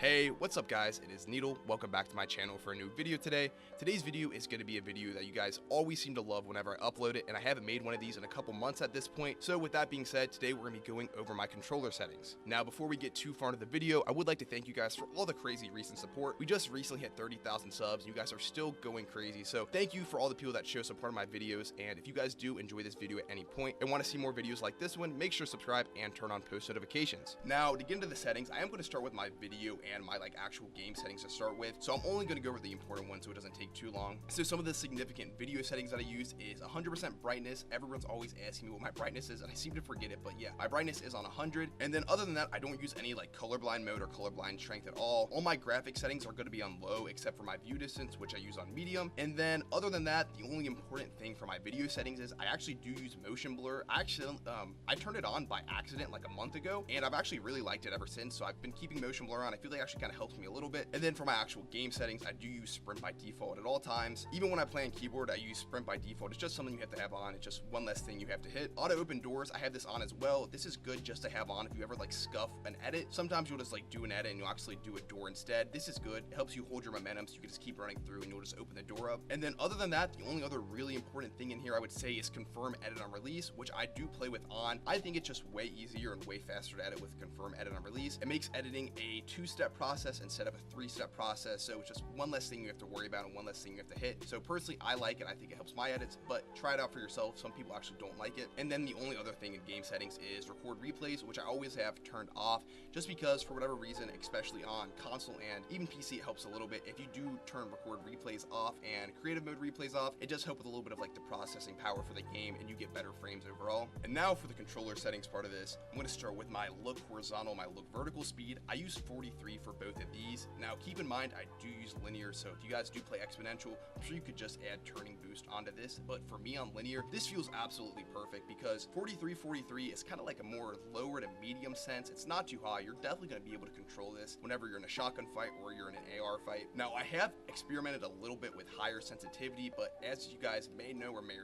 Hey, what's up guys? It is Needle. Welcome back to my channel for a new video today. Today's video is going to be a video that you guys always seem to love whenever I upload it, and I haven't made one of these in a couple months at this point. So with that being said, today we're going to be going over my controller settings. Now, before we get too far into the video, I would like to thank you guys for all the crazy recent support. We just recently hit 30,000 subs, and you guys are still going crazy. So thank you for all the people that show support on my videos, and if you guys do enjoy this video at any point and want to see more videos like this one, make sure to subscribe and turn on post notifications. Now, to get into the settings, I am going to start with my video and my actual game settings to start with, so I'm only going to go over the important ones so it doesn't take too long. So some of the significant video settings that I use is 100% brightness. Everyone's always asking me what my brightness is, and I seem to forget it, but yeah, my brightness is on 100. And then other than that, I don't use any colorblind mode or colorblind strength at all. All my graphic settings are going to be on low except for my view distance, which I use on medium. And then other than that, the only important thing for my video settings is I actually do use motion blur. I turned it on by accident like a month ago, and I've actually really liked it ever since, so I've been keeping motion blur on. I feel like it actually kind of helps me a little bit. And then for my actual game settings, I do use sprint by default at all times. Even when I play on keyboard, I use sprint by default. It's just something you have to have on. It's just one less thing you have to hit. Auto open doors, I have this on as well. This is good just to have on if you ever scuff an edit. Sometimes you'll just do an edit and you'll actually do a door instead. This is good. It helps you hold your momentum so you can just keep running through and you'll just open the door up. And then other than that, the only other really important thing in here I would say is confirm edit on release, which I do play with on. I think it's just way easier and way faster to edit with confirm edit on release. It makes editing a two-step process instead of a three-step process, so it's just one less thing you have to worry about and one less thing you have to hit. So personally, I like it. I think it helps my edits, but try it out for yourself. Some people actually don't like it. And then the only other thing in game settings is record replays, which I always have turned off just because for whatever reason, especially on console and even PC, it helps a little bit. If you do turn record replays off and creative mode replays off, it does help with a little bit of the processing power for the game and you get better frames overall. And now for the controller settings part of this, I'm going to start with my look horizontal, my look vertical speed. I use 43 for both of these. Now keep in mind, I do use linear, so if you guys do play exponential, I'm sure you could just add turning boost onto this, but for me on linear, this feels absolutely perfect because 43 is kind of like a more lower to medium sense. It's not too high. You're definitely going to be able to control this whenever you're in a shotgun fight or you're in an AR fight. Now I have experimented a little bit with higher sensitivity, but as you guys may know or may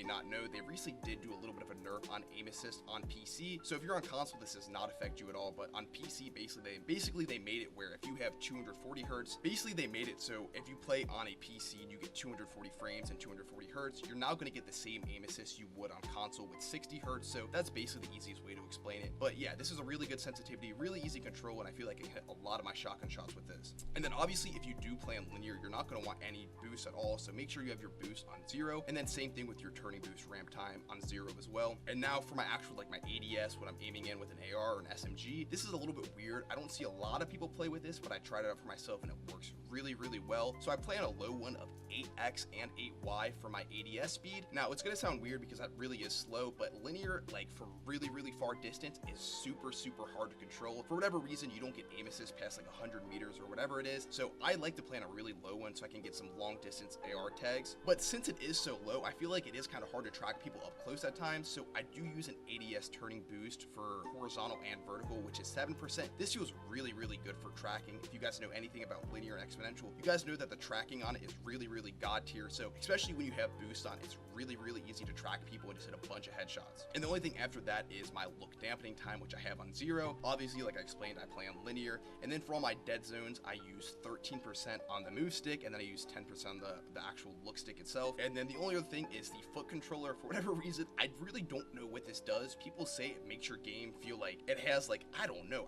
not know, they recently did do a little bit of a nerf on aim assist on PC. So if you're on console, this does not affect you at all, but on PC, basically they made it where if you have 240 hertz, basically they made it so if you play on a PC and you get 240 frames and 240 hertz, you're now going to get the same aim assist you would on console with 60 hertz. So that's basically the easiest way to explain it. But yeah, this is a really good sensitivity, really easy control, and I feel like I can hit a lot of my shotgun shots with this. And then obviously if you do play on linear, you're not going to want any boost at all, so make sure you have your boost on 0, and then same thing with your turning boost ramp time on 0 as well. And now for my actual my ADS, when I'm aiming in with an AR or an SMG, this is a little bit weird. I don't see a lot of people play with this, but I tried it out for myself and it works really well. So I play on a low one of 8x and 8y for my ADS speed. Now it's gonna sound weird because that really is slow, but linear for really far distance is super hard to control. For whatever reason, you don't get aim assist past 100 meters or whatever it is, so I like to play on a really low one so I can get some long distance AR tags. But since it is so low, I feel like it is kind of hard to track people up close at times, so I do use an ADS turning boost for horizontal and vertical, which is 7%. This feels really good for tracking. If you guys know anything about linear and exponential, you guys know that the tracking on it is really god tier. So especially when you have boost on, it's really easy to track people and just hit a bunch of headshots. And the only thing after that is my look dampening time, which I have on 0. Obviously, like I explained, I play on linear. And then for all my dead zones, I use 13% on the move stick, and then I use 10% on the actual look stick itself. And then the only other thing is the foot controller. For whatever reason, I really don't know what this does. People say it makes your game feel like it has I don't know.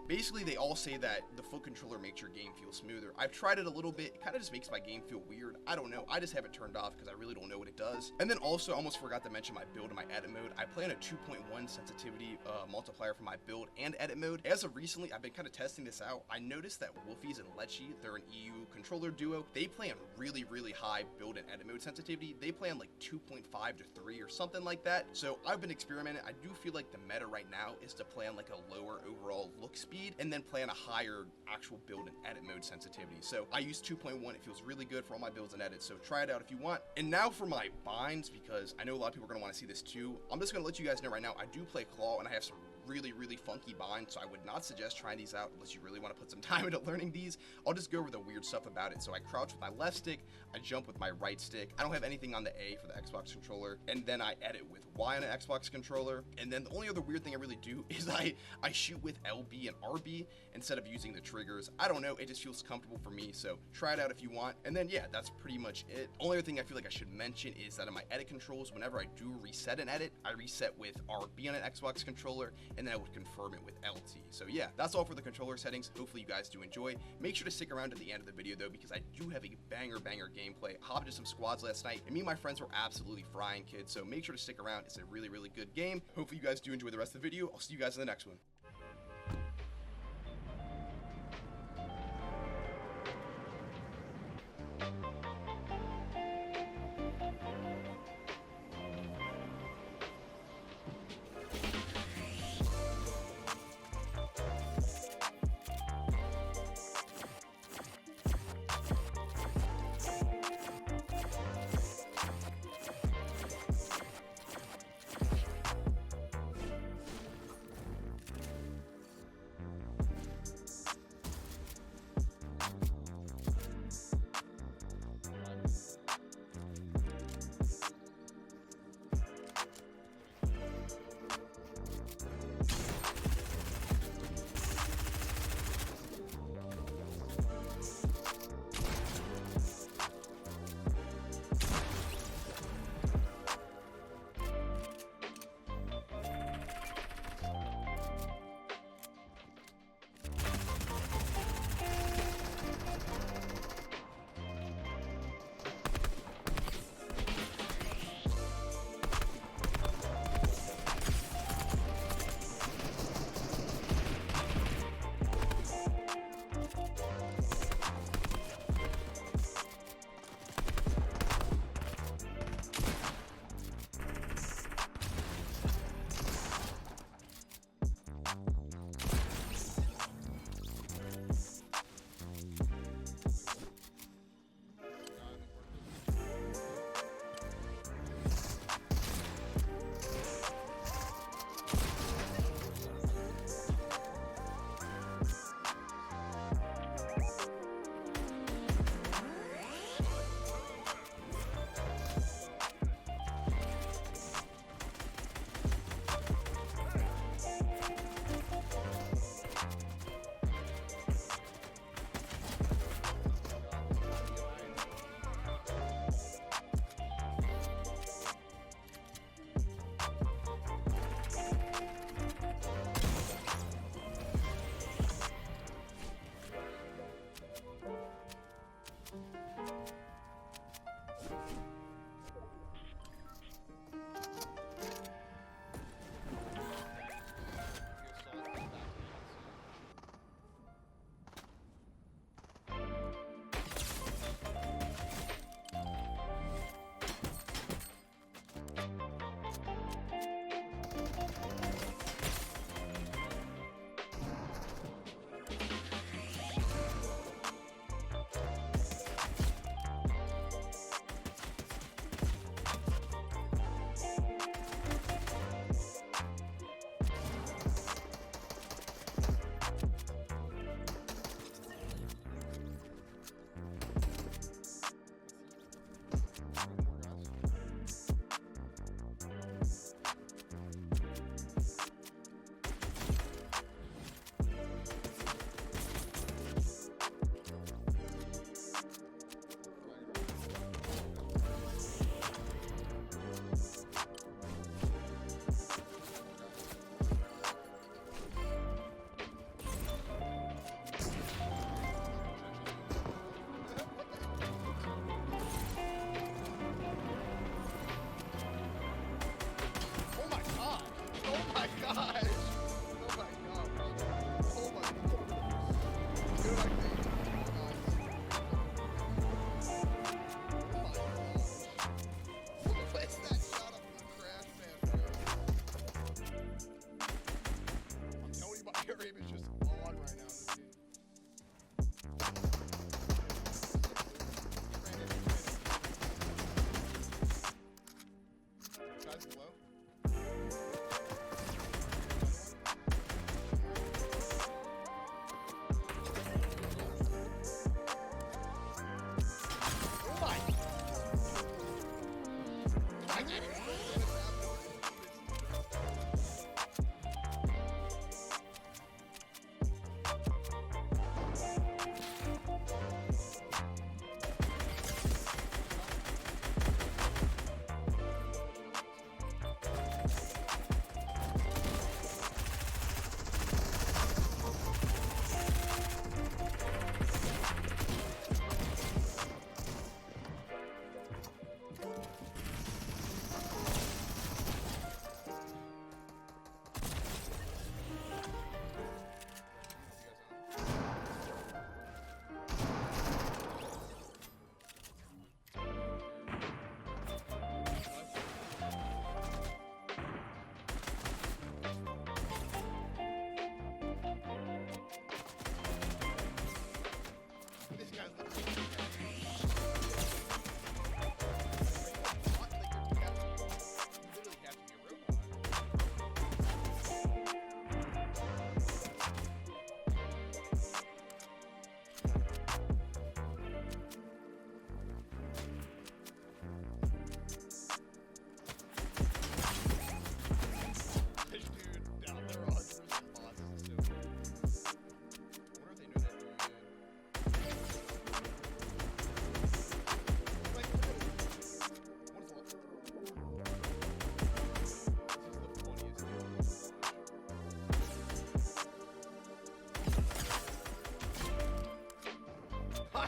Basically, they all say that the foot controller makes your game feel smoother. I've tried it a little bit. It kind of just makes my game feel weird. I don't know. I just have it turned off because I really don't know what it does. And then also, I almost forgot to mention my build and my edit mode. I play on a 2.1 sensitivity multiplier for my build and edit mode. As of recently, I've been kind of testing this out. I noticed that Wolfies and Lechy, they're an EU controller duo. They play on really high build and edit mode sensitivity. They play on 2.5 to 3 or something like that. So I've been experimenting. I do feel like the meta right now is to play on a lower overall look speed and then play on a higher actual build and edit mode sensitivity. So I use 2.1. It feels really good for all my builds and edits, so try it out if you want. And now for my binds, because I know a lot of people are going to want to see this too. I'm just going to let you guys know right now, I do play claw and I have some really funky binds, so I would not suggest trying these out unless you really want to put some time into learning these. I'll just go over the weird stuff about it. So I crouch with my left stick, I jump with my right stick, I don't have anything on the A for the Xbox controller, and then I edit with Y on an Xbox controller. And then the only other weird thing I really do is I shoot with LB and RB, instead of using the triggers. I don't know, it just feels comfortable for me, so try it out if you want. And then yeah, that's pretty much it. Only other thing I feel like I should mention is that in my edit controls, whenever I do reset an edit, I reset with RB on an Xbox controller, and then I would confirm it with LT. So yeah, that's all for the controller settings. Hopefully you guys do enjoy. Make sure to stick around to the end of the video though, because I do have a banger gameplay. I hopped into some squads last night, and me and my friends were absolutely frying, kids, so make sure to stick around. It's a really good game. Hopefully you guys do enjoy the rest of the video. I'll see you guys in the next one.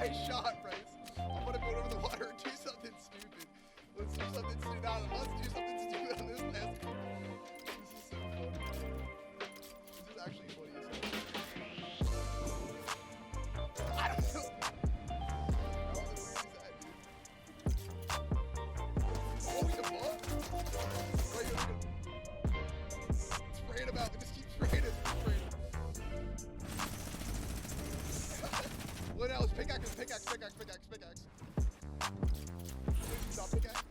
Nice shot, Bryce. I'm gonna go over the water and do something stupid. Let's do something stupid. Let's do something stupid on this last one. This is so funny. This is actually funny as hell. I don't know. Oh, he's a bug? Right, spraying about. They just keep spraying it. What else? Pickaxe. Stop pickaxe.